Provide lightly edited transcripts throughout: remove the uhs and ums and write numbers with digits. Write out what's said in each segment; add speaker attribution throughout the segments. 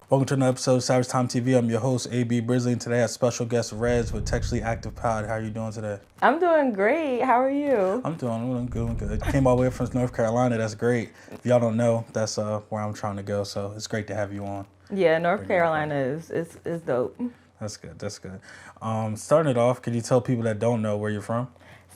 Speaker 1: Welcome to another episode of Savagetimetv. I'm your host, AB Brisley, and today I have special guest Rezz with Textually Active Pod. How are you doing today?
Speaker 2: I'm doing great. How are you?
Speaker 1: I'm doing good. Came all the way from North Carolina. That's great. If y'all don't know, that's where I'm trying to go. So it's great to have you on.
Speaker 2: Yeah, North Carolina is dope.
Speaker 1: That's good. Starting it off, could you tell people that don't know where you're from?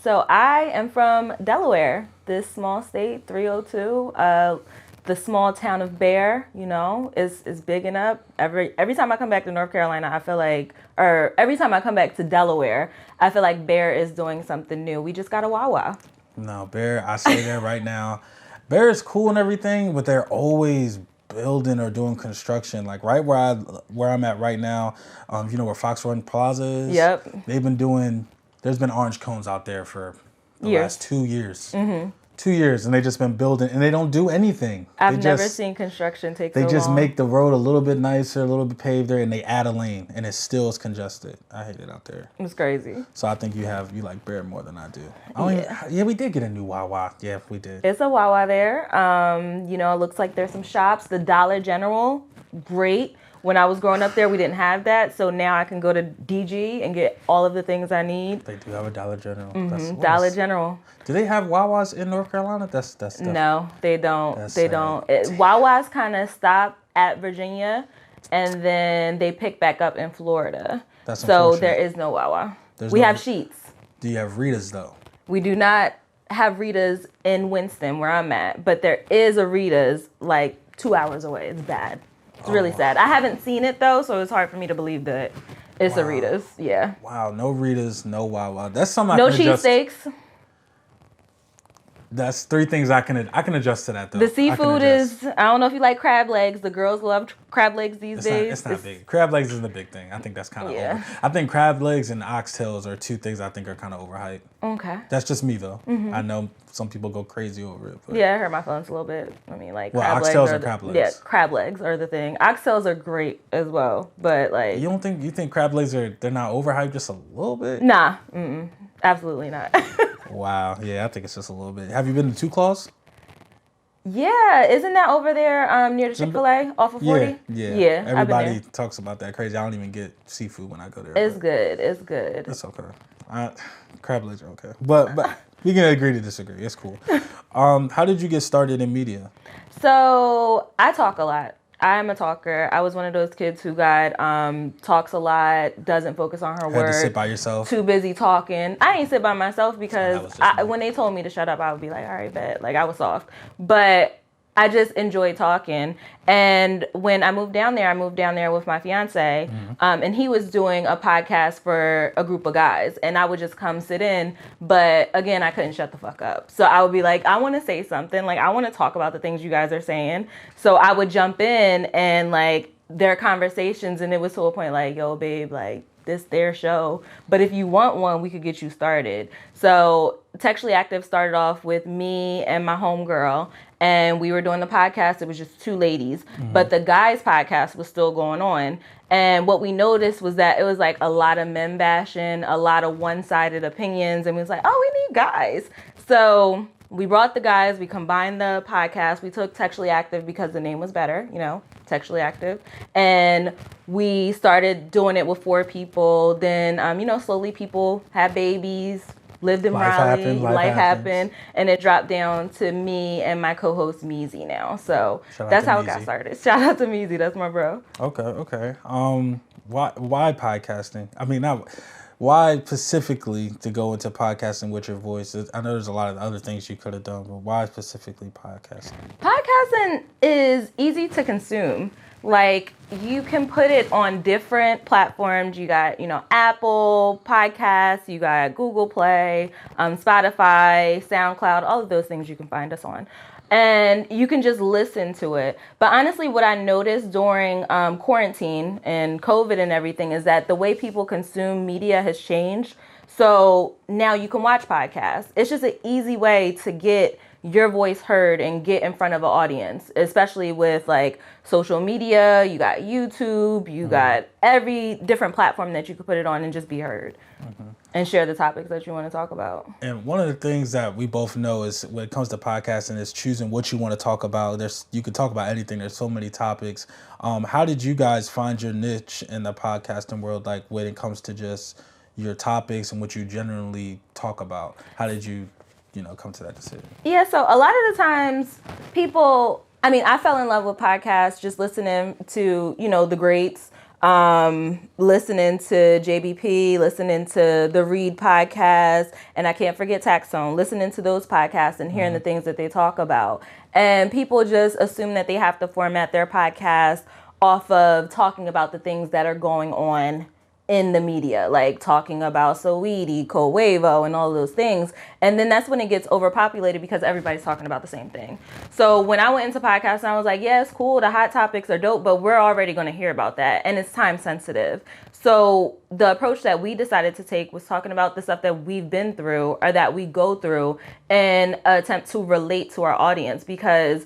Speaker 2: So I am from Delaware, this small state, 302. The small town of Bear, is big enough. Every time I come back to North Carolina, I feel like, or every time I come back to Delaware, I feel like Bear is doing something new. We just got a Wawa.
Speaker 1: No, Bear, I say that right now. Bear is cool and everything, but they're always building or doing construction. Like right where I'm at right now, where Fox Run Plaza is?
Speaker 2: Yep.
Speaker 1: There's been orange cones out there for the
Speaker 2: Years.
Speaker 1: last 2 years.
Speaker 2: Mm-hmm.
Speaker 1: 2 years, and they just been building, and they don't do anything.
Speaker 2: I've never seen construction take so long.
Speaker 1: They just make the road a little bit nicer, a little bit paved there, and they add a lane, and it still is congested. I hate it out there.
Speaker 2: It's crazy.
Speaker 1: So I think you like Bear more than I do. We did get a new Wawa. Yeah, we did.
Speaker 2: It's a Wawa there. It looks like there's some shops. The Dollar General, great. When I was growing up there, we didn't have that. So now I can go to DG and get all of the things I need.
Speaker 1: They do have a Dollar General.
Speaker 2: Mm-hmm. Dollar General.
Speaker 1: Do they have Wawas in North Carolina? That's
Speaker 2: No, they don't. They
Speaker 1: sad.
Speaker 2: don't. Wawas kind of stop at Virginia, and then they pick back up in Florida.
Speaker 1: That's
Speaker 2: so there is no Wawa. We have Sheets.
Speaker 1: Do you have Rita's though?
Speaker 2: We do not have Rita's in Winston where I'm at, but there is a Rita's like 2 hours away. It's bad. It's really sad. I haven't seen it though, so it's hard for me to believe that it's a Rita's. Yeah.
Speaker 1: Wow, no Rita's, no Wawa. That's something
Speaker 2: no cheesesteaks.
Speaker 1: That's three things I can adjust to that though.
Speaker 2: The seafood is, I don't know if you like crab legs. The girls love crab legs these days.
Speaker 1: It's not big. Crab legs isn't the big thing. I think that's kind of over. I think crab legs and oxtails are two things I think are kind of overhyped.
Speaker 2: Okay.
Speaker 1: That's just me though. Mm-hmm. I know some people go crazy over it. But.
Speaker 2: Yeah, I hurt my feelings a little bit. I mean, like
Speaker 1: crab legs or crab legs?
Speaker 2: Yeah, crab legs are the thing. Oxtails are great as well, but like.
Speaker 1: You think crab legs they're not overhyped just a little bit?
Speaker 2: Nah, absolutely not.
Speaker 1: Wow. Yeah, I think it's just a little bit. Have you been to Two Claws?
Speaker 2: Yeah, isn't that over there near the Chick-fil-A off of 40?
Speaker 1: Yeah. Everybody talks about that crazy. I don't even get seafood when I go there.
Speaker 2: It's good.
Speaker 1: It's okay. Crab legs are okay. But we can agree to disagree. It's cool. How did you get started in media?
Speaker 2: So I talk a lot. I'm a talker. I was one of those kids who talks a lot, doesn't focus on her work.
Speaker 1: Had to sit by yourself?
Speaker 2: Too busy talking. I ain't sit by myself because when they told me to shut up, I would be like, all right, bet. Like, I was soft. But I just enjoy talking. And when I moved down there with my fiance, and he was doing a podcast for a group of guys, and I would just come sit in. But again, I couldn't shut the fuck up. So I would be like, I want to say something. Like, I want to talk about the things you guys are saying. So I would jump in and like their conversations, and it was to a point like, yo, babe, like, this their show, but if you want one, we could get you started. So Textually Active started off with me and my homegirl, and we were doing the podcast. It was just two ladies, but the guys' podcast was still going on. And what we noticed was that it was like a lot of men bashing, a lot of one-sided opinions, and we was like, oh, we need guys. So we brought the guys, we combined the podcast, we took Textually Active because the name was better, Textually Active. And we started doing it with 4 people. Then, slowly people had babies, lived in Raleigh, life happened, and it dropped down to me and my co-host Meezy now. So that's how it got started. Shout out to Meezy, that's my bro.
Speaker 1: Okay. Why podcasting? I mean, why specifically to go into podcasting with your voice? I know there's a lot of other things you could have done, but why specifically podcasting?
Speaker 2: Podcasting is easy to consume. Like, you can put it on different platforms. You got, Apple Podcasts, you got Google Play, Spotify, SoundCloud, all of those things you can find us on. And you can just listen to it. But honestly, what I noticed during quarantine and COVID and everything is that the way people consume media has changed. So now you can watch podcasts. It's just an easy way to get your voice heard and get in front of an audience, especially with like social media. You got YouTube, you got every different platform that you could put it on and just be heard and share the topics that you want to talk about.
Speaker 1: And one of the things that we both know is when it comes to podcasting is choosing what you want to talk about. You can talk about anything. There's so many topics. How did you guys find your niche in the podcasting world? Like when it comes to just your topics and what you generally talk about, how did you come to that decision?
Speaker 2: Yeah, so a lot of the times I fell in love with podcasts just listening to, the greats, listening to JBP, listening to the Read podcast, and I can't forget Taxone, listening to those podcasts and hearing the things that they talk about. And people just assume that they have to format their podcast off of talking about the things that are going on in the media, like talking about Saweetie, Coevo, and all those things. And then that's when it gets overpopulated because everybody's talking about the same thing. So when I went into podcasting, I was like, yeah, it's cool. The hot topics are dope, but we're already going to hear about that. And it's time sensitive. So the approach that we decided to take was talking about the stuff that we've been through or that we go through and attempt to relate to our audience, because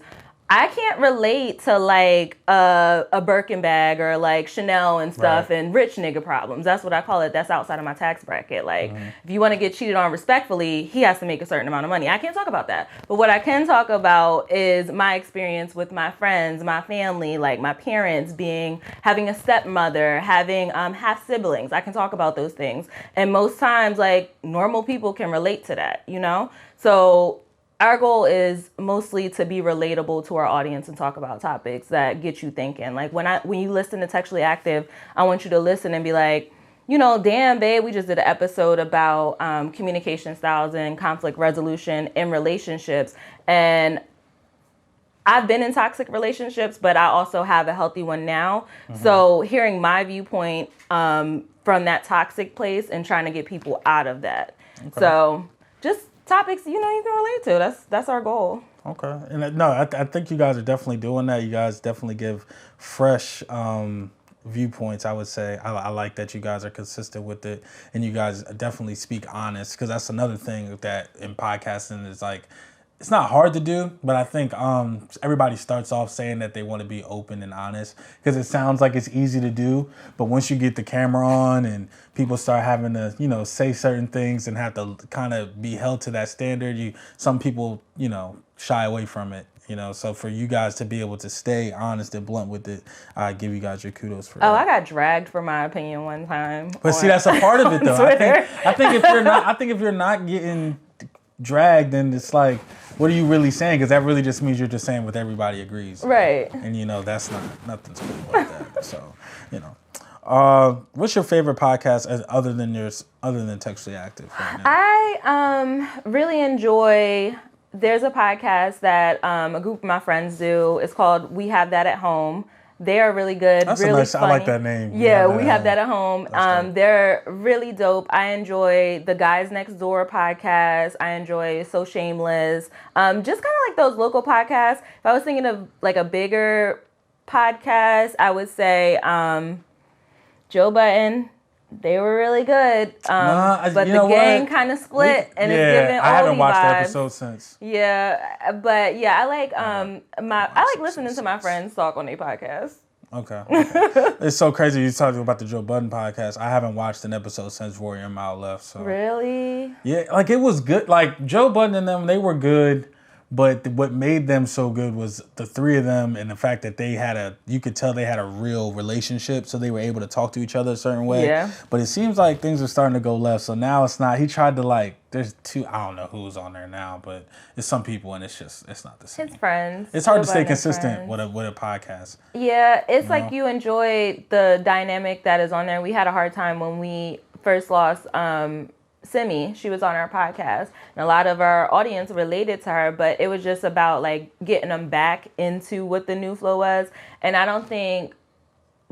Speaker 2: I can't relate to like a Birkin bag or like Chanel and stuff and rich nigga problems. That's what I call it. That's outside of my tax bracket. Like if you want to get cheated on respectfully, he has to make a certain amount of money. I can't talk about that. But what I can talk about is my experience with my friends, my family, like my parents having a stepmother, having half siblings. I can talk about those things. And most times like normal people can relate to that, So our goal is mostly to be relatable to our audience and talk about topics that get you thinking. Like when you listen to Textually Active, I want you to listen and be like, damn, babe, we just did an episode about communication styles and conflict resolution in relationships. And I've been in toxic relationships, but I also have a healthy one now. So hearing my viewpoint from that toxic place and trying to get people out of that. Okay. So just topics, you can relate to. That's our goal.
Speaker 1: Okay. And I think you guys are definitely doing that. You guys definitely give fresh viewpoints, I would say. I like that you guys are consistent with it, and you guys definitely speak honest, because that's another thing that in podcasting is like, it's not hard to do, but I think everybody starts off saying that they want to be open and honest because it sounds like it's easy to do. But once you get the camera on and people start having to, say certain things and have to kind of be held to that standard, some people, shy away from it. So for you guys to be able to stay honest and blunt with it, I give you guys your kudos for that.
Speaker 2: Oh, I got dragged for my opinion one time.
Speaker 1: But see, that's a part of it, though. I think if you're not getting dragged, then it's like, what are you really saying? Because that really just means you're just saying what everybody agrees.
Speaker 2: Right.
Speaker 1: And that's nothing's cool about that. So, what's your favorite podcast other than Textually Active right now?
Speaker 2: I really enjoy. There's a podcast that a group of my friends do. It's called We Have That at Home. They are really good,
Speaker 1: That's
Speaker 2: really
Speaker 1: nice,
Speaker 2: funny.
Speaker 1: I like that name.
Speaker 2: Yeah, We Have That at Home. They're really dope. I enjoy the Guys Next Door podcast. I enjoy So Shameless. Just kind of like those local podcasts. If I was thinking of like a bigger podcast, I would say Joe Budden. They were really good. But the gang kind of split and it's giving oldie vibes.
Speaker 1: I haven't watched the episode since.
Speaker 2: Yeah, but yeah, I like listening to my friends talk on their podcast.
Speaker 1: Okay. It's so crazy you talking about the Joe Budden podcast. I haven't watched an episode since Warrior Mile left. So
Speaker 2: Really?
Speaker 1: Yeah, like it was good. Like Joe Budden and them, they were good. But what made them so good was the three of them and the fact that you could tell they had a real relationship, so they were able to talk to each other a certain way.
Speaker 2: Yeah.
Speaker 1: But it seems like things are starting to go left, so now it's not. He tried to there's two, I don't know who's on there now, but it's some people and it's not the same.
Speaker 2: His friends.
Speaker 1: It's hard to stay consistent with a podcast.
Speaker 2: Yeah, it's like you enjoy the dynamic that is on there. We had a hard time when we first lost Simi. She was on our podcast and a lot of our audience related to her, but it was just about like getting them back into what the new flow was. And I don't think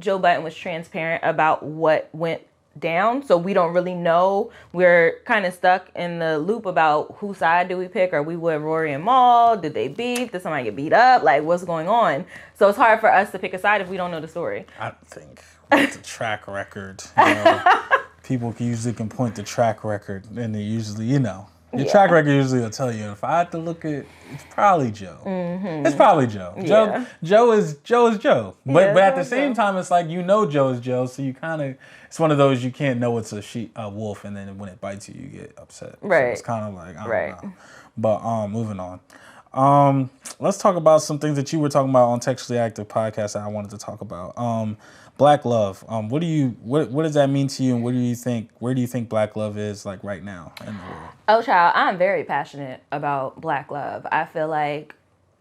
Speaker 2: Joe Budden was transparent about what went down, so we don't really know. We're kind of stuck in the loop about whose side do we pick. Are we with Rory and Mal? Did they beef? Did somebody get beat up? Like, what's going on? So it's hard for us to pick a side if we don't know the story.
Speaker 1: I think with the track record, people usually can point to track record, and they usually, Your track record usually will tell you. If I had to look at, it's probably Joe. Mm-hmm. It's probably Joe. Joe is Joe. But at the same time, it's like Joe is Joe, so you kind of, it's one of those you can't know it's a wolf, and then when it bites you, you get upset. Right. So it's kind of like, I don't know. But moving on. Let's talk about some things that you were talking about on Textually Active podcast that I wanted to talk about. Black love. What does that mean to you, and where do you think Black love is like right now in the world?
Speaker 2: Oh, child, I'm very passionate about Black love. I feel like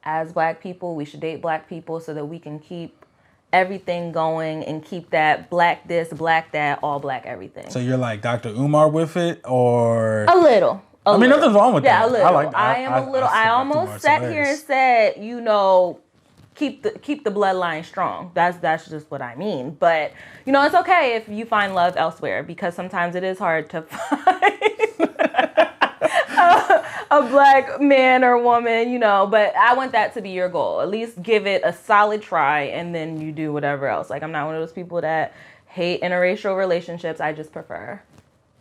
Speaker 2: as Black people, we should date Black people so that we can keep everything going and keep that Black this, Black that, all Black everything.
Speaker 1: So you're like Dr. Umar with it, or
Speaker 2: a little.
Speaker 1: I mean, nothing's wrong with that.
Speaker 2: Yeah, a little.
Speaker 1: I like that.
Speaker 2: I am a little. I almost sat here and said, keep the bloodline strong. That's just what I mean. But it's okay if you find love elsewhere, because sometimes it is hard to find a Black man or woman. But I want that to be your goal. At least give it a solid try, and then you do whatever else. Like, I'm not one of those people that hate interracial relationships. I just prefer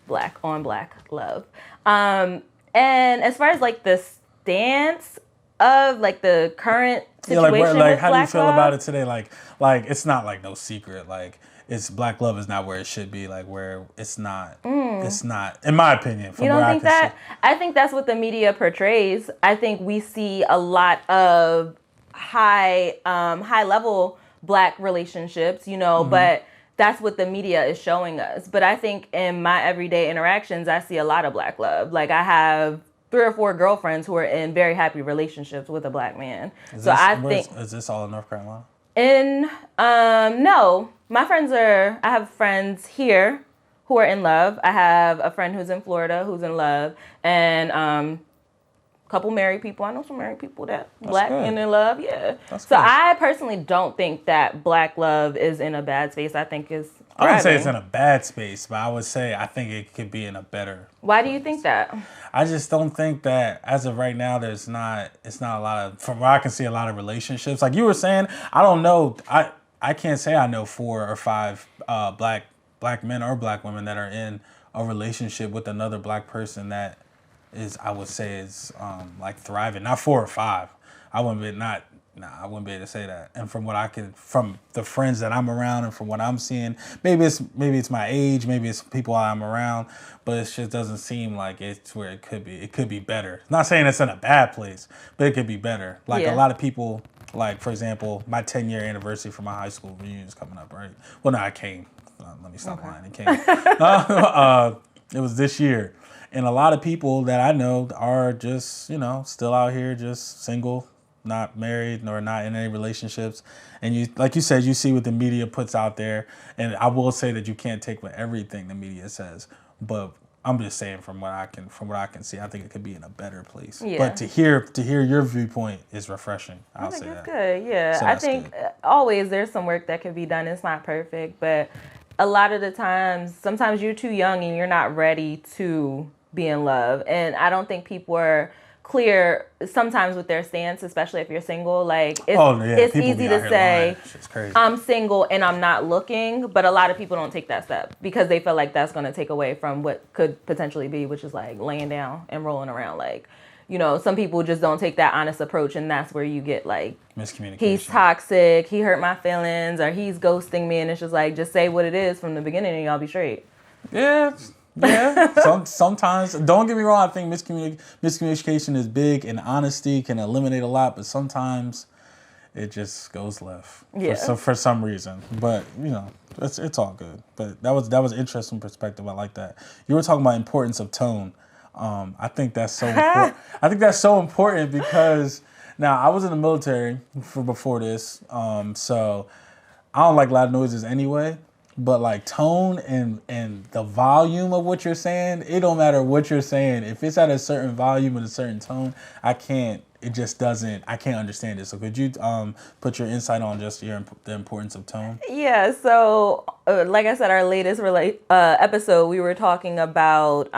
Speaker 2: Black on Black love. And as far as like the stance of like the current situation,
Speaker 1: how do you feel about it today? Like it's not like no secret. Like, it's Black love is not where it should be. Like, where it's not. It's not, in my opinion. From
Speaker 2: you don't
Speaker 1: where
Speaker 2: think that? I think that's what the media portrays. I think we see a lot of high level Black relationships. But that's what the media is showing us. But I think in my everyday interactions, I see a lot of Black love. Like, I have 3 or 4 girlfriends who are in very happy relationships with a Black man. Is
Speaker 1: this all in North Carolina?
Speaker 2: No. I have friends here who are in love. I have a friend who's in Florida who's in love. And couple married people. I know some married people that's Black and in love. Yeah. That's good. I personally don't think that Black love is in a bad space. I think it's thriving.
Speaker 1: I wouldn't say it's in a bad space, but I would say I think it could be in a better.
Speaker 2: Why do you think that?
Speaker 1: I just don't think that as of right now, it's not a lot of, from where I can see, a lot of relationships. Like you were saying, I don't know. I can't say I know 4 or 5 black men or Black women that are in a relationship with another Black person that I would say like thriving. Not 4 or 5. I wouldn't be able to say that. And from the friends that I'm around and from what I'm seeing, maybe it's my age, maybe it's people I'm around, but it just doesn't seem like it's where it could be. It could be better. Not saying it's in a bad place, but it could be better. Like a lot of people, like for example, my 10-year anniversary for my high school reunion is coming up, right? Well, no, it came. Let me stop lying. It came. It was this year. And a lot of people that I know are just, still out here, just single, not married, nor not in any relationships. And you, like you said, you see what the media puts out there. And I will say that you can't take with everything the media says, but I'm just saying from what I can see, I think it could be in a better place. Yeah. But to hear your viewpoint is refreshing. I'll say that.
Speaker 2: Good. Yeah. So I think always there's some work that could be done. It's not perfect, but a lot of the times, sometimes you're too young and you're not ready to be in love. And I don't think people are clear sometimes with their stance, especially if you're single. Like, it's easy to say, I'm single and I'm not looking, but a lot of people don't take that step because they feel like that's going to take away from what could potentially be, which is like laying down and rolling around. Like, some people just don't take that honest approach, and that's where you get like
Speaker 1: miscommunication.
Speaker 2: He's toxic, he hurt my feelings, or he's ghosting me, and it's just like, just say what it is from the beginning and y'all be straight.
Speaker 1: Yeah. Sometimes, don't get me wrong, I think miscommunication is big, and honesty can eliminate a lot, but sometimes it just goes left for some reason. But it's all good. But that was an interesting perspective. I like that. You were talking about importance of tone. I think that's so important. I think that's so important because now I was in the military before this, so I don't like loud noises anyway. But like tone and the volume of what you're saying, it don't matter what you're saying. If it's at a certain volume and a certain tone, I can't understand it. So could you put your insight on just the importance of tone?
Speaker 2: Yeah, so like I said, our latest episode, we were talking about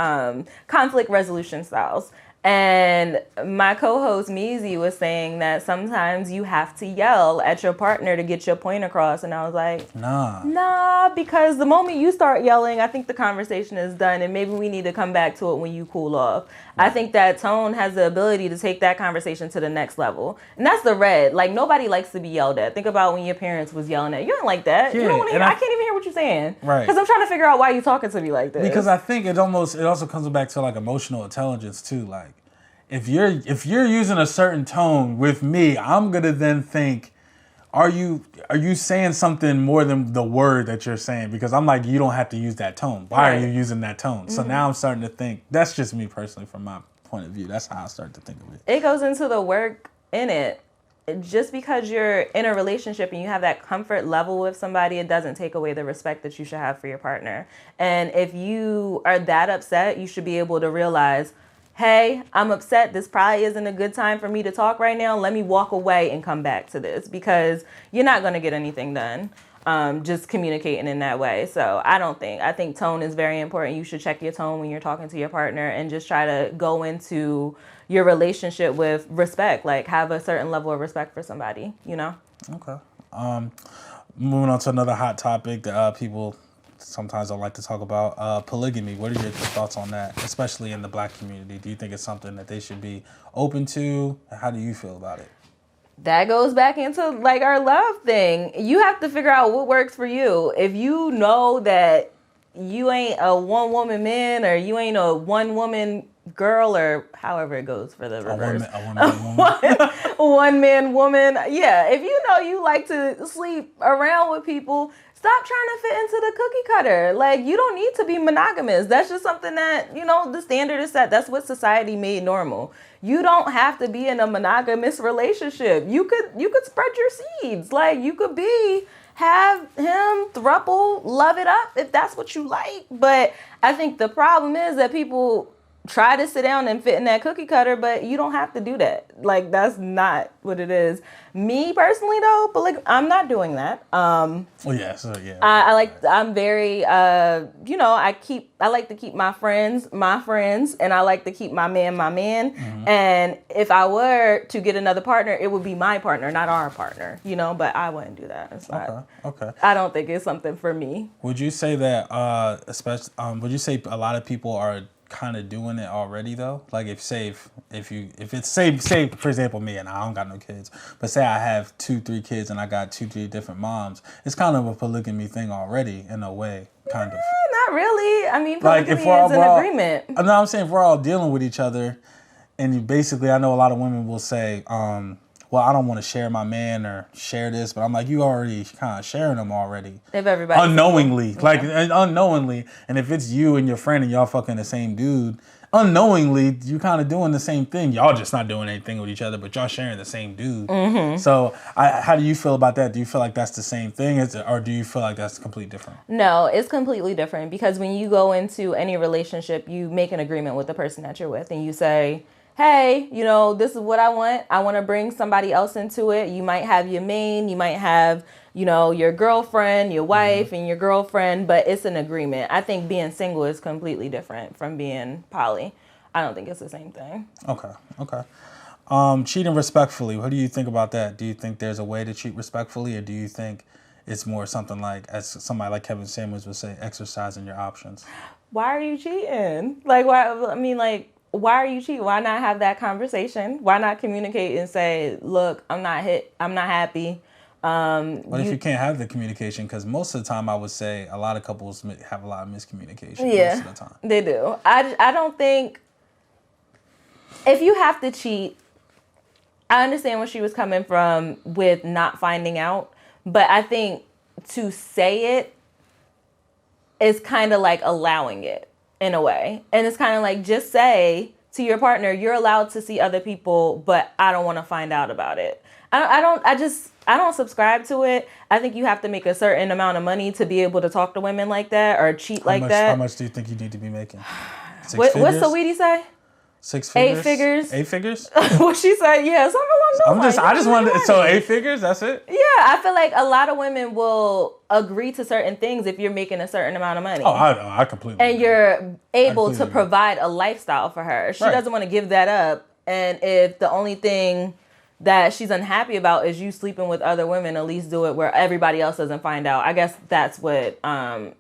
Speaker 2: conflict resolution styles. And my co-host Meezy was saying that sometimes you have to yell at your partner to get your point across. And I was like, nah, because the moment you start yelling, I think the conversation is done, and maybe we need to come back to it when you cool off. Right. I think that tone has the ability to take that conversation to the next level. And that's the red. Like, nobody likes to be yelled at. Think about when your parents was yelling at you. You don't like that.
Speaker 1: Yeah,
Speaker 2: you don't want to I can't even hear what you're saying.
Speaker 1: Right.
Speaker 2: Because I'm trying to figure out why you talking to me like this.
Speaker 1: Because I think it also comes back to like emotional intelligence too. Like, if you're using a certain tone with me, I'm gonna then think, are you saying something more than the word that you're saying? Because I'm like, you don't have to use that tone. Why are you using that tone? So now I'm starting to think, that's just me personally from my point of view. That's how I start to think of it.
Speaker 2: It goes into the work in it. Just because you're in a relationship and you have that comfort level with somebody, it doesn't take away the respect that you should have for your partner. And if you are that upset, you should be able to realize, hey, I'm upset. This probably isn't a good time for me to talk right now. Let me walk away and come back to this, because you're not going to get anything done just communicating in that way. So I think tone is very important. You should check your tone when you're talking to your partner and just try to go into your relationship with respect. Like, have a certain level of respect for somebody, you know?
Speaker 1: Okay. Moving on to another hot topic that people sometimes I like to talk about, polygamy. What are your thoughts on that, especially in the Black community? Do you think it's something that they should be open to? How do you feel about it?
Speaker 2: That goes back into like our love thing. You have to figure out what works for you. If you know that you ain't a one-woman man, or you ain't a one-woman girl, or however it goes for the reverse. One man woman. Yeah, if you know you like to sleep around with people, stop trying to fit into the cookie cutter. Like, you don't need to be monogamous. That's just something that, the standard is set. That's what society made normal. You don't have to be in a monogamous relationship. You could spread your seeds. Like, you could have him, throuple, love it up if that's what you like. But I think the problem is that people try to sit down and fit in that cookie cutter, but you don't have to do that. Like, that's not what it is. Me personally, though, I'm not doing that. I'm very, I like to keep my friends, and I like to keep my man. Mm-hmm. And if I were to get another partner, it would be my partner, not our partner, but I wouldn't do that. It's not, okay. I don't think it's something for me.
Speaker 1: Would you say that, would you say a lot of people are kind of doing it already though? Like, if for example me, and I don't got no kids, but say I have 2-3 kids and I got 2-3 different moms, it's kind of a polygamy thing already in a way, kind of.
Speaker 2: Not really. I mean, polygamy is an agreement.
Speaker 1: No, I'm saying if we're all dealing with each other, and I know a lot of women will say, well, I don't want to share my man or share this, but I'm like, you already kind of sharing them already.
Speaker 2: If everybody
Speaker 1: unknowingly, unknowingly, and if it's you and your friend and y'all fucking the same dude, unknowingly, you kind of doing the same thing. Y'all just not doing anything with each other, but y'all sharing the same dude. Mm-hmm. So, how do you feel about that? Do you feel like that's the same thing, or do you feel like that's completely different?
Speaker 2: No, it's completely different, because when you go into any relationship, you make an agreement with the person that you're with, and you say, hey, this is what I want. I want to bring somebody else into it. You might have your main, you might have, your girlfriend, your wife, and your girlfriend, but it's an agreement. I think being single is completely different from being poly. I don't think it's the same thing.
Speaker 1: Okay. Cheating respectfully. What do you think about that? Do you think there's a way to cheat respectfully, or do you think it's more something like, as somebody like Kevin Samuels would say, exercising your options?
Speaker 2: Why are you cheating? Why are you cheating? Why not have that conversation? Why not communicate and say, look, I'm not happy.
Speaker 1: But if you can't have the communication, because most of the time I would say a lot of couples have a lot of miscommunication most of the time.
Speaker 2: They do. I don't think, if you have to cheat, I understand where she was coming from with not finding out, but I think to say it is kind of like allowing it. In a way. And it's kind of like, just say to your partner, you're allowed to see other people, but I don't want to find out about it. I don't subscribe to it. I think you have to make a certain amount of money to be able to talk to women like that or cheat that.
Speaker 1: How much do you think you need to be making?
Speaker 2: What's Saweetie say?
Speaker 1: 6 figures?
Speaker 2: 8 figures.
Speaker 1: 8 figures?
Speaker 2: What she said, yeah, something along those lines.
Speaker 1: I just wanted, so 8 figures, that's it?
Speaker 2: Yeah, I feel like a lot of women will agree to certain things if you're making a certain amount of money.
Speaker 1: Oh, I completely
Speaker 2: And
Speaker 1: agree.
Speaker 2: You're able to provide a lifestyle for her. She doesn't want to give that up. And if the only thing that she's unhappy about is you sleeping with other women, at least do it where everybody else doesn't find out. I guess that's what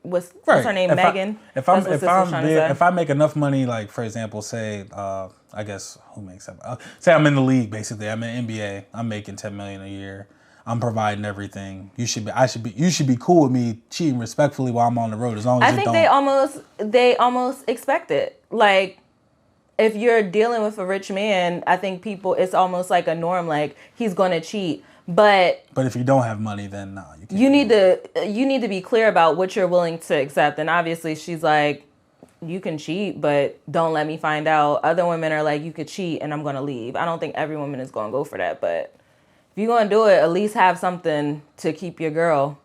Speaker 2: what's her name, Megan?
Speaker 1: If I make enough money, like for example, say I guess who makes that? Say I'm in the league basically. I'm in NBA. I'm making $10 million a year. I'm providing everything. You should be cool with me cheating respectfully while I'm on the road, as long as
Speaker 2: they almost expect it. Like, if you're dealing with a rich man, I think it's almost like a norm, like he's going to cheat. But
Speaker 1: if you don't have money, then no, you can't.
Speaker 2: You need to be clear about what you're willing to accept. And obviously she's like, you can cheat, but don't let me find out. Other women are like, you could cheat and I'm going to leave. I don't think every woman is going to go for that. But if you're going to do it, at least have something to keep your girl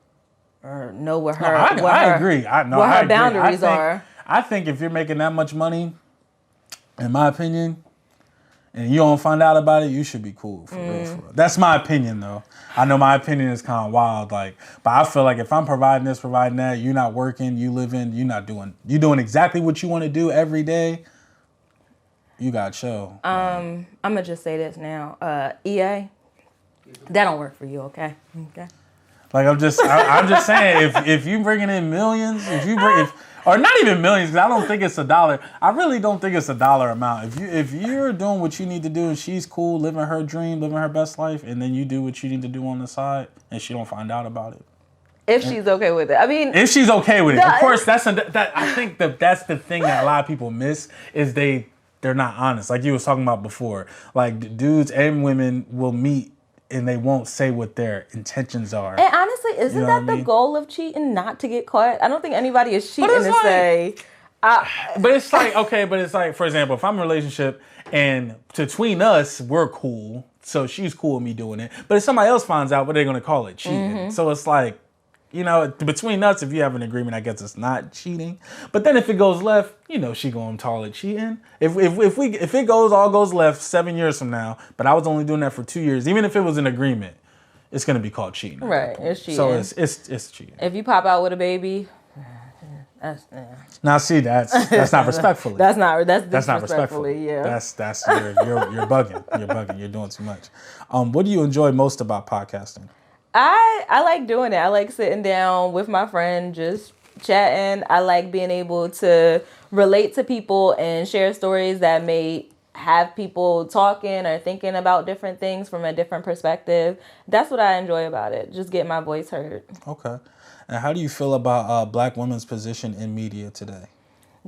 Speaker 2: or know where her,
Speaker 1: I agree.
Speaker 2: Her boundaries are.
Speaker 1: I think if you're making that much money, in my opinion, and you don't find out about it, you should be cool for real. That's my opinion, though. I know my opinion is kind of wild, but I feel like if I'm providing this, providing that, you're not working, you living, you're doing exactly what you want to do every day. You got to show.
Speaker 2: I'm gonna just say this now, EA, that don't work for you, okay? Okay.
Speaker 1: Like I'm just saying, if you bringing in millions, or not even millions, because I don't think it's $1. I really don't think it's $1 amount. If you're doing what you need to do and she's cool, living her dream, living her best life, and then you do what you need to do on the side, and she don't find out about it.
Speaker 2: If she's okay with it, I mean,
Speaker 1: if she's okay with it, of course. I think that's the thing that a lot of people miss is they're not honest. Like you was talking about before, like dudes and women will meet and they won't say what their intentions are.
Speaker 2: And honestly, isn't that the goal of cheating? Not to get caught? I don't think anybody is cheating to say.
Speaker 1: But it's like, okay, for example, if I'm in a relationship and between us, we're cool, so she's cool with me doing it. But if somebody else finds out, what they're going to call it? Cheating. Mm-hmm. So it's like, between us, if you have an agreement, I guess it's not cheating. But then if it goes left, she going to call it cheating. If it all goes left 7 years from now, but I was only doing that for 2 years, even if it was an agreement, it's going to be called cheating.
Speaker 2: Right, it's cheating.
Speaker 1: So it's cheating.
Speaker 2: If you pop out with a baby,
Speaker 1: now see that's not respectfully.
Speaker 2: That's not
Speaker 1: respectfully.
Speaker 2: Yeah.
Speaker 1: That's you're bugging. You're bugging. You're doing too much. What do you enjoy most about podcasting?
Speaker 2: I like doing it. I like sitting down with my friend, just chatting. I like being able to relate to people and share stories that may have people talking or thinking about different things from a different perspective. That's what I enjoy about it. Just get my voice heard.
Speaker 1: Okay. And how do you feel about Black women's position in media today?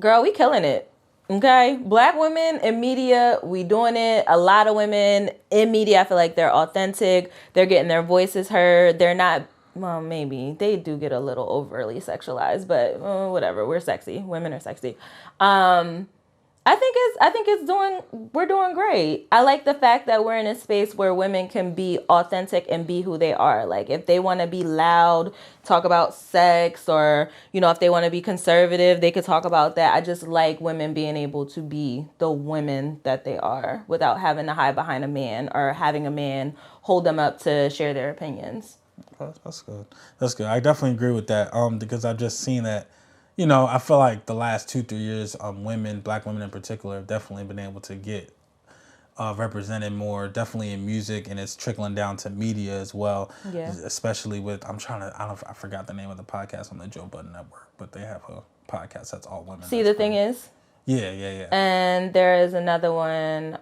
Speaker 2: Girl, we killing it. Okay, Black women in media, we doing it. A lot of women in media, I feel like they're authentic. They're getting their voices heard. They're not, well, maybe they do get a little overly sexualized, but whatever. We're sexy. Women are sexy. We're doing great. I like the fact that we're in a space where women can be authentic and be who they are. Like if they want to be loud, talk about sex, or, if they want to be conservative, they could talk about that. I just like women being able to be the women that they are without having to hide behind a man or having a man hold them up to share their opinions.
Speaker 1: That's good. That's good. I definitely agree with that. Because I've just seen that. I feel like the last 2-3 years, Black women in particular, have definitely been able to get represented more, definitely in music, and it's trickling down to media as well. Yeah. Especially with, I forgot the name of the podcast on the Joe Budden Network, but they have a podcast that's all women.
Speaker 2: See, the thing is?
Speaker 1: Yeah.
Speaker 2: And there is another one,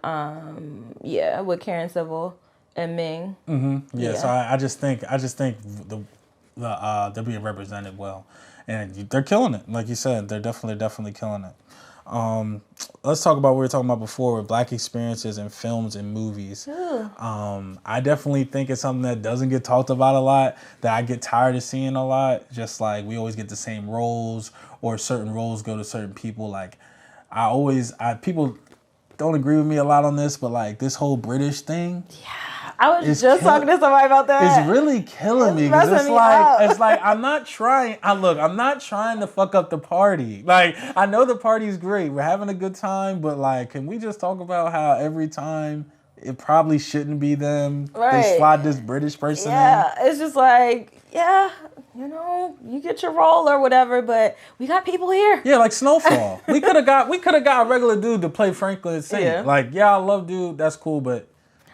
Speaker 2: with Karen Civil and Ming.
Speaker 1: Mm-hmm. Yeah. So I just think they're being represented well. And they're killing it. Like you said, they're definitely killing it. Let's talk about what we were talking about before with Black experiences in films and movies. I definitely think it's something that doesn't get talked about a lot, that I get tired of seeing a lot. Just like we always get the same roles, or certain roles go to certain people. Like people don't agree with me a lot on this, but like this whole British thing.
Speaker 2: Yeah. I was just talking to somebody about that.
Speaker 1: It's really killing me because it's like I'm not trying. I'm not trying to fuck up the party. Like, I know the party's great. We're having a good time, but like, can we just talk about how every time it probably shouldn't be them?
Speaker 2: Right.
Speaker 1: They slide this British person in.
Speaker 2: Yeah, it's just like, yeah, you know, you get your role or whatever, but we got people here.
Speaker 1: Yeah, like Snowfall. we could have got a regular dude to play Franklin and sing.
Speaker 2: Yeah.
Speaker 1: Like, yeah, I love dude. That's cool, but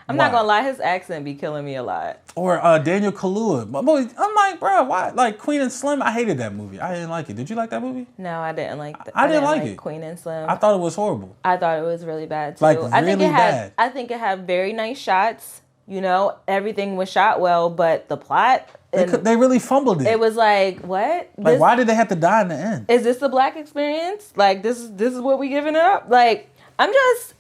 Speaker 2: I'm not gonna lie, his accent be killing me a lot.
Speaker 1: Or Daniel Kaluuya. I'm like, bro, why? Like Queen and Slim, I hated that movie. I didn't like it. Did you like that movie?
Speaker 2: No, I didn't like that.
Speaker 1: I didn't like it.
Speaker 2: Queen and Slim.
Speaker 1: I thought it was horrible.
Speaker 2: I thought it was really bad too.
Speaker 1: Like, really bad.
Speaker 2: I think it had very nice shots. You know, everything was shot well, but the plot.
Speaker 1: They really fumbled it.
Speaker 2: It was like, what?
Speaker 1: Like, why did they have to die in the end?
Speaker 2: Is this the Black experience? Like, this is what we giving up? Like, I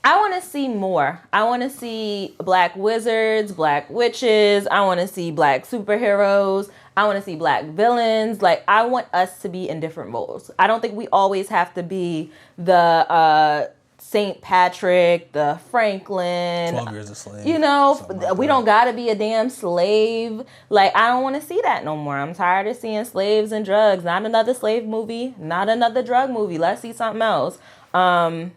Speaker 2: want to see more. I want to see Black wizards, Black witches. I want to see Black superheroes. I want to see Black villains. Like, I want us to be in different roles. I don't think we always have to be the St. Patrick, the Franklin.
Speaker 1: 12 Years a Slave.
Speaker 2: You know, we don't got to be a damn slave. Like, I don't want to see that no more. I'm tired of seeing slaves and drugs. Not another slave movie. Not another drug movie. Let's see something else. I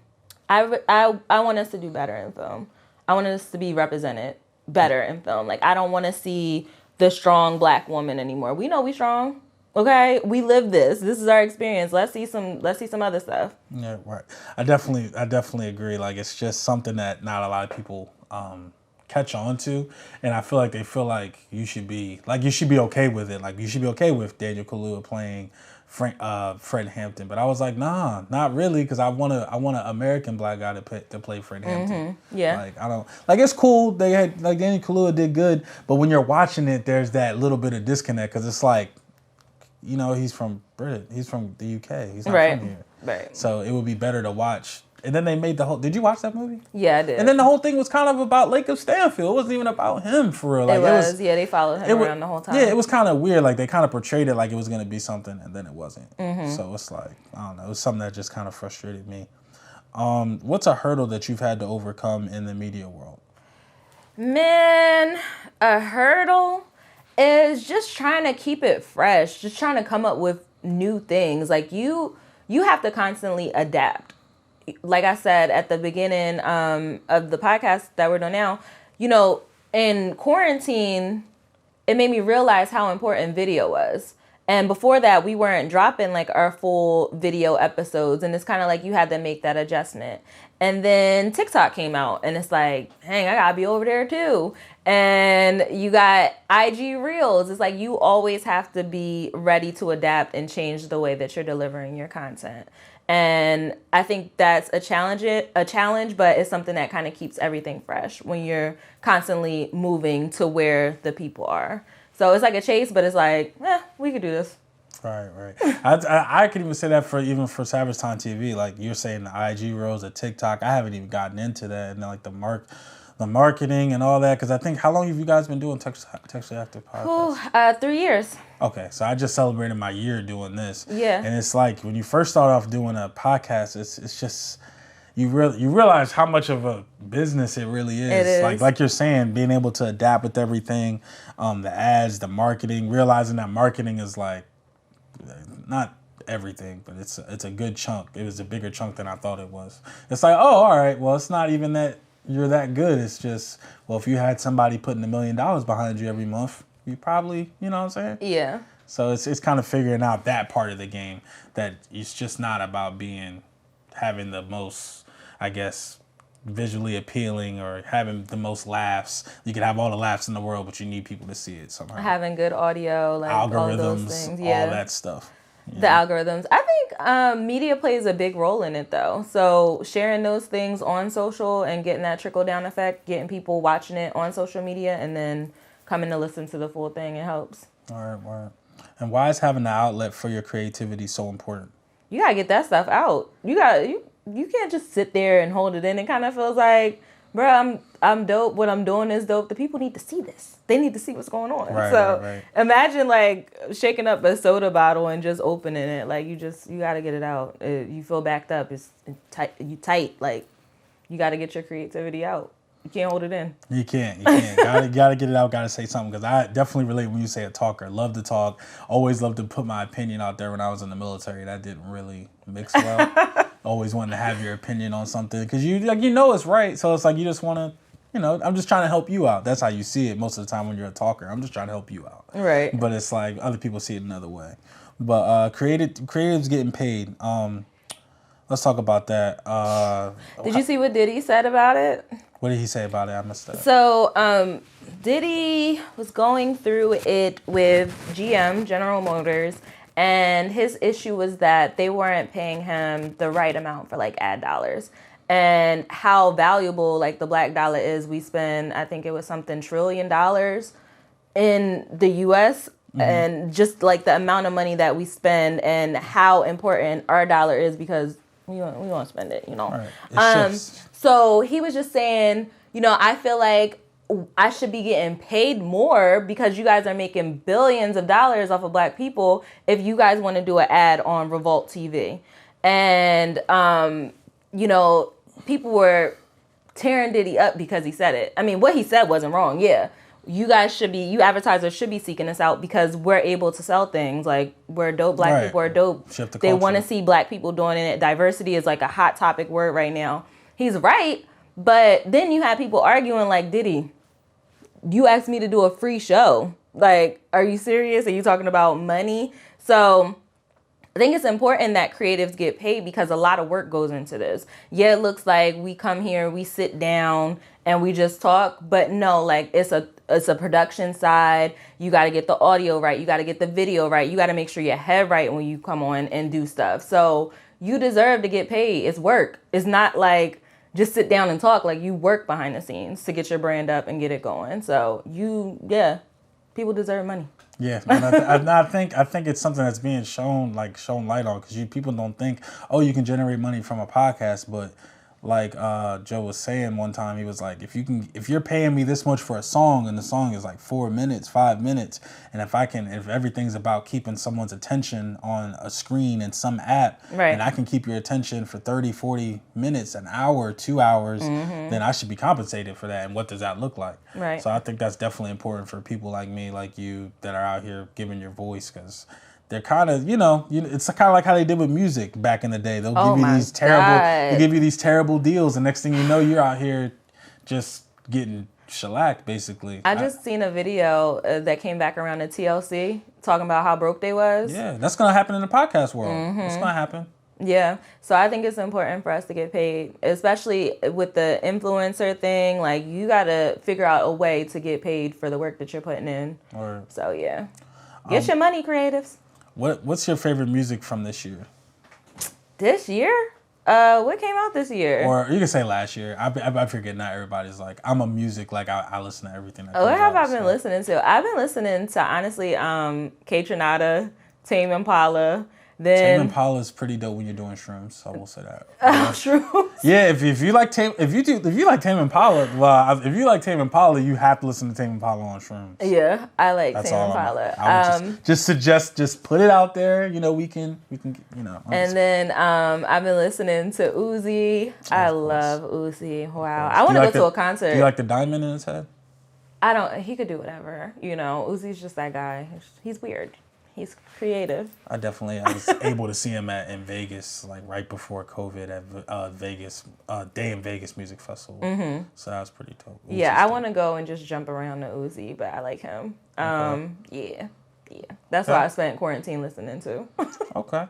Speaker 2: want us to do better in film. I want us to be represented better in film. Like, I don't want to see the strong Black woman anymore. We know we strong. Okay, we live this. This is our experience. Let's see some other stuff.
Speaker 1: Yeah, right. I definitely agree. Like, it's just something that not a lot of people catch on to, and I feel like they feel like you should be okay with it. Like, you should be okay with Daniel Kaluuya playing Fred Hampton, but I was like, nah, not really, because I want an American Black guy to play Fred Hampton.
Speaker 2: Mm-hmm. Yeah,
Speaker 1: like, I don't like. It's cool. They had, like, Daniel Kaluuya did good, but when you're watching it, there's that little bit of disconnect because it's like, you know, he's from Britain. He's from the UK. He's not from here.
Speaker 2: Right.
Speaker 1: So it would be better to watch. And then they made the whole. Did you watch that movie?
Speaker 2: Yeah, I did.
Speaker 1: And then the whole thing was kind of about Lake of Stanfield. It wasn't even about him for real. Like,
Speaker 2: it was. Yeah, they followed him around the whole time.
Speaker 1: Yeah, it was kind of weird. Like, they kind of portrayed it like it was going to be something, and then it wasn't.
Speaker 2: Mm-hmm.
Speaker 1: So it's like, I don't know. It was something that just kind of frustrated me. What's a hurdle that you've had to overcome in the media world?
Speaker 2: Man, a hurdle is just trying to keep it fresh. Just trying to come up with new things. Like, you have to constantly adapt. Like I said at the beginning of the podcast that we're doing now, you know, in quarantine, it made me realize how important video was. And before that, we weren't dropping like our full video episodes. And it's kind of like you had to make that adjustment. And then TikTok came out and it's like, dang, I gotta be over there too. And you got IG Reels. It's like you always have to be ready to adapt and change the way that you're delivering your content. And I think that's a challenge, but it's something that kind of keeps everything fresh when you're constantly moving to where the people are. So it's like a chase, but it's like, we could do this.
Speaker 1: Right. I could even say that for Savagetimetv TV. Like, you're saying the IG Reels, the TikTok. I haven't even gotten into that, and then, like, the marketing and all that. Because I think, how long have you guys been doing Textually Active podcast?
Speaker 2: 3 years.
Speaker 1: Okay, so I just celebrated my year doing this.
Speaker 2: Yeah.
Speaker 1: And it's like, when you first start off doing a podcast, it's just, you realize how much of a business it really is.
Speaker 2: It is.
Speaker 1: Like you're saying, being able to adapt with everything, the ads, the marketing, realizing that marketing is like, not everything, but it's a good chunk. It was a bigger chunk than I thought it was. It's like, oh, all right, well, it's not even that you're that good. It's just, well, if you had somebody putting $1 million behind you every month, you probably, you know what I'm saying?
Speaker 2: Yeah.
Speaker 1: So it's kind of figuring out that part of the game, that it's just not about having the most, I guess, visually appealing or having the most laughs. You can have all the laughs in the world, but you need people to see it somehow.
Speaker 2: Having good audio, like
Speaker 1: algorithms,
Speaker 2: all those things. Yeah.
Speaker 1: all that stuff. Yeah.
Speaker 2: The algorithms. I think media plays a big role in it, though. So sharing those things on social and getting that trickle-down effect, getting people watching it on social media and then coming to listen to the full thing, it helps.
Speaker 1: All right. And why is having an outlet for your creativity so important?
Speaker 2: You gotta get that stuff out. You can't just sit there and hold it in. It kind of feels like, bro, I'm dope. What I'm doing is dope. The people need to see this. They need to see what's going on.
Speaker 1: Right.
Speaker 2: Imagine like shaking up a soda bottle and just opening it. Like you gotta get it out. You feel backed up. It's tight. You tight. Like you gotta get your creativity out. You can't hold it in.
Speaker 1: You can't. Gotta get it out. Gotta say something, because I definitely relate when you say a talker. Love to talk. Always loved to put my opinion out there when I was in the military. That didn't really mix well. Always wanted to have your opinion on something, because you it's right. So it's like you just want to. I'm just trying to help you out. That's how you see it most of the time when you're a talker. I'm just trying to help you out.
Speaker 2: Right.
Speaker 1: But it's like other people see it another way. But creatives getting paid. Let's talk about that.
Speaker 2: Did you see what Diddy said about it?
Speaker 1: What did he say about it? I missed that.
Speaker 2: So Diddy was going through it with GM, General Motors, and his issue was that they weren't paying him the right amount for like ad dollars. And how valuable like the black dollar is. We spend, I think it was something $1 trillion in the US, and just like the amount of money that we spend and how important our dollar is, because we want to spend it,
Speaker 1: Right. It shifts.
Speaker 2: So he was just saying, I feel like I should be getting paid more because you guys are making billions of dollars off of black people if you guys want to do an ad on Revolt TV. And, people were tearing Diddy up because he said it. I mean, what he said wasn't wrong. Yeah. You advertisers should be seeking us out because we're able to sell things. Like, we're dope. Black people are dope.
Speaker 1: Shift the
Speaker 2: they
Speaker 1: culture.
Speaker 2: want to see black people doing it. Diversity is like a hot topic word right now. He's right. But then you have people arguing like, Diddy, you asked me to do a free show. Like, are you serious? Are you talking about money? So I think it's important that creatives get paid because a lot of work goes into this. Yeah, it looks like we come here, we sit down, and we just talk. But no, like it's a production side. You got to get the audio right. You got to get the video right. You got to make sure your head right when you come on and do stuff. So you deserve to get paid. It's work. It's not like just sit down and talk. Like, you work behind the scenes to get your brand up and get it going. So people deserve money.
Speaker 1: Yeah, and I think it's something that's being shown light on, because people don't think, oh, you can generate money from a podcast, but like Joe was saying one time, he was like, if you're paying me this much for a song, and the song is like 4 minutes, 5 minutes, and if everything's about keeping someone's attention on a screen in some app,
Speaker 2: right,
Speaker 1: and I can keep your attention for 30, 40 minutes, an hour, 2 hours, then I should be compensated for that. And what does that look like?
Speaker 2: Right.
Speaker 1: So I think that's definitely important for people like me, like you, that are out here giving your voice, because they're kind of, it's kind of like how they did with music back in the day. They'll give you these terrible deals, and next thing you know, you're out here just getting shellacked, basically.
Speaker 2: I just seen a video that came back around to TLC talking about how broke they was.
Speaker 1: Yeah, that's gonna happen in the podcast world. It's gonna happen.
Speaker 2: Yeah, so I think it's important for us to get paid, especially with the influencer thing. Like, you gotta figure out a way to get paid for the work that you're putting in. So yeah, get your money, creatives.
Speaker 1: What's your favorite music from this year?
Speaker 2: This year? What came out this year?
Speaker 1: Or you can say last year. I forget. Not everybody's like, I'm a music, like I listen to everything.
Speaker 2: What have I been listening to? I've been listening to, honestly, K Tronada, Tame Impala. Then
Speaker 1: Tame Impala is pretty dope when you're doing shrooms. I will say that.
Speaker 2: Shrooms.
Speaker 1: Yeah, if you like Tame Impala, if you like Tame Impala, you have to listen to Tame Impala on shrooms.
Speaker 2: Yeah, I like
Speaker 1: That's
Speaker 2: Tame Impala.
Speaker 1: I would just suggest, just put it out there. We can.
Speaker 2: And then I've been listening to Uzi. I love Uzi. Wow, I want to go to a concert.
Speaker 1: Do you like the diamond in his head?
Speaker 2: I don't. He could do whatever. Uzi's just that guy. He's weird. He's creative.
Speaker 1: I was able to see him in Vegas, like right before COVID at Vegas, Day in Vegas Music Festival. So that was pretty dope.
Speaker 2: Yeah, I want to go and just jump around to Uzi, but I like him. Yeah. That's what I spent quarantine listening to.
Speaker 1: Okay.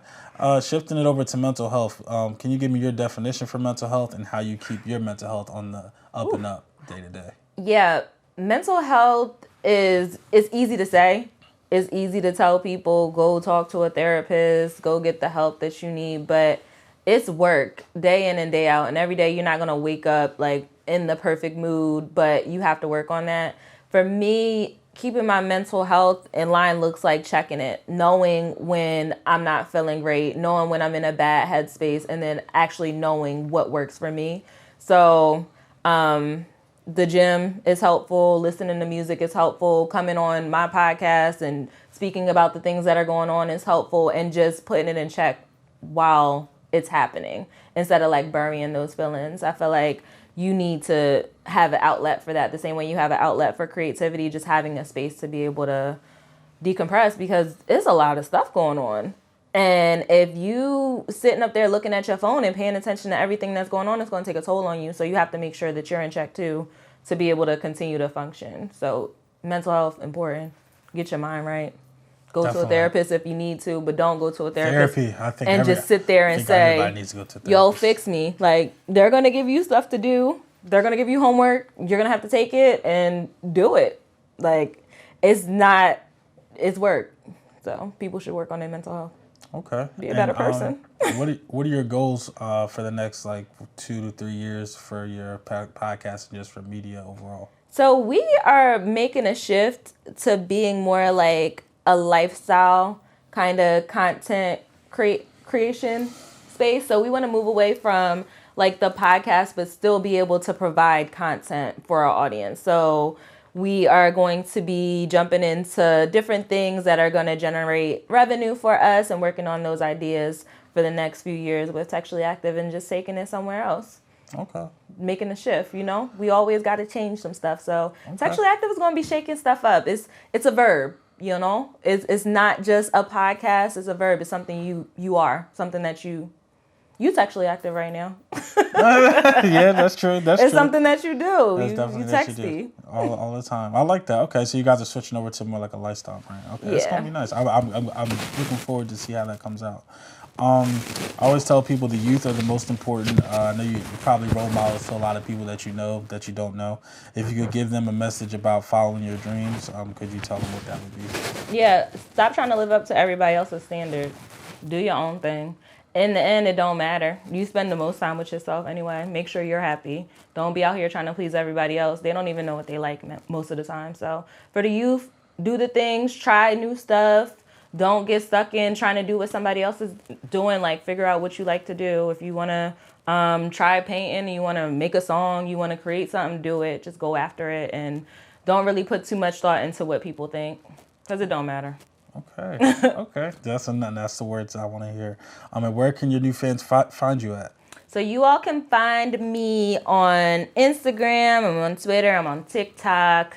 Speaker 1: Shifting it over to mental health. Can you give me your definition for mental health and how you keep your mental health on the up and up day to day? Yeah,
Speaker 2: mental health it's easy to say. It's easy to tell people, go talk to a therapist, go get the help that you need, but it's work day in and day out. And every day you're not going to wake up like in the perfect mood, but you have to work on that. For me, keeping my mental health in line looks like checking it, knowing when I'm not feeling great, knowing when I'm in a bad headspace, and then actually knowing what works for me. So, the gym is helpful. Listening to music is helpful. Coming on my podcast and speaking about the things that are going on is helpful. And just putting it in check while it's happening instead of like burying those feelings. I feel like you need to have an outlet for that. The same way you have an outlet for creativity, just having a space to be able to decompress, because it's a lot of stuff going on. And if you sitting up there looking at your phone and paying attention to everything that's going on, it's going to take a toll on you. So you have to make sure that you're in check too, to be able to continue to function. So mental health, important. Get your mind right. Go to a therapist if you need to, but don't go to a therapist just sit there and say, needs to go to yo, fix me. Like, they're going to give you stuff to do. They're going to give you homework. You're going to have to take it and do it. Like, it's work. So people should work on their mental health.
Speaker 1: Okay.
Speaker 2: Be a better person.
Speaker 1: What are your goals for the next 2 to 3 years for your podcast and just for media overall?
Speaker 2: So we are making a shift to being more like a lifestyle kind of content creation space. So we want to move away from like the podcast, but still be able to provide content for our audience. So we are going to be jumping into different things that are going to generate revenue for us and working on those ideas for the next few years with Textually Active and just taking it somewhere else.
Speaker 1: Okay.
Speaker 2: Making a shift, we always got to change some stuff. So Textually Active is going to be shaking stuff up. It's a verb, It's not just a podcast. It's a verb. It's something you are, something that you textually active right now.
Speaker 1: Yeah, that's true. It's
Speaker 2: something that you do.
Speaker 1: That's definitely
Speaker 2: you
Speaker 1: that
Speaker 2: texty.
Speaker 1: you do all the time. I like that. Okay, so you guys are switching over to more like a lifestyle brand. Okay, That's gonna be nice. I'm looking forward to see how that comes out. I always tell people the youth are the most important. I know you're probably role models to a lot of people that you know that you don't know. If you could give them a message about following your dreams, could you tell them what that would be?
Speaker 2: Yeah, stop trying to live up to everybody else's standard. Do your own thing. In the end, it don't matter. You spend the most time with yourself anyway. Make sure you're happy. Don't be out here trying to please everybody else. They don't even know what they like most of the time. So for the youth, do the things, try new stuff. Don't get stuck in trying to do what somebody else is doing. Like, figure out what you like to do. If you want to try painting, you want to make a song, you want to create something, do it. Just go after it. And don't really put too much thought into what people think, because it don't matter.
Speaker 1: Okay. That's the words I want to hear. And where can your new fans find you at?
Speaker 2: So you all can find me on Instagram. I'm on Twitter. I'm on TikTok.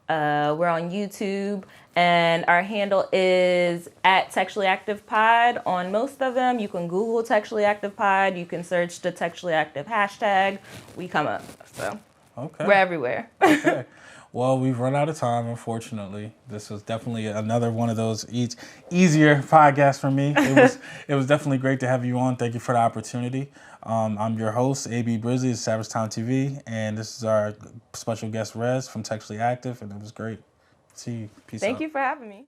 Speaker 2: We're on YouTube. And our handle is at Textually Active Pod on most of them. You can Google Textually Active Pod. You can search the Textually Active hashtag. We come up. So we're everywhere.
Speaker 1: Okay. Well, we've run out of time, unfortunately. This was definitely another one of those easier podcasts for me. It was definitely great to have you on. Thank you for the opportunity. I'm your host, A.B. Brisley of Savagetimetv, and this is our special guest, Rezz from Textually Active, and it was great. See you. Peace out.
Speaker 2: Thank you for having me.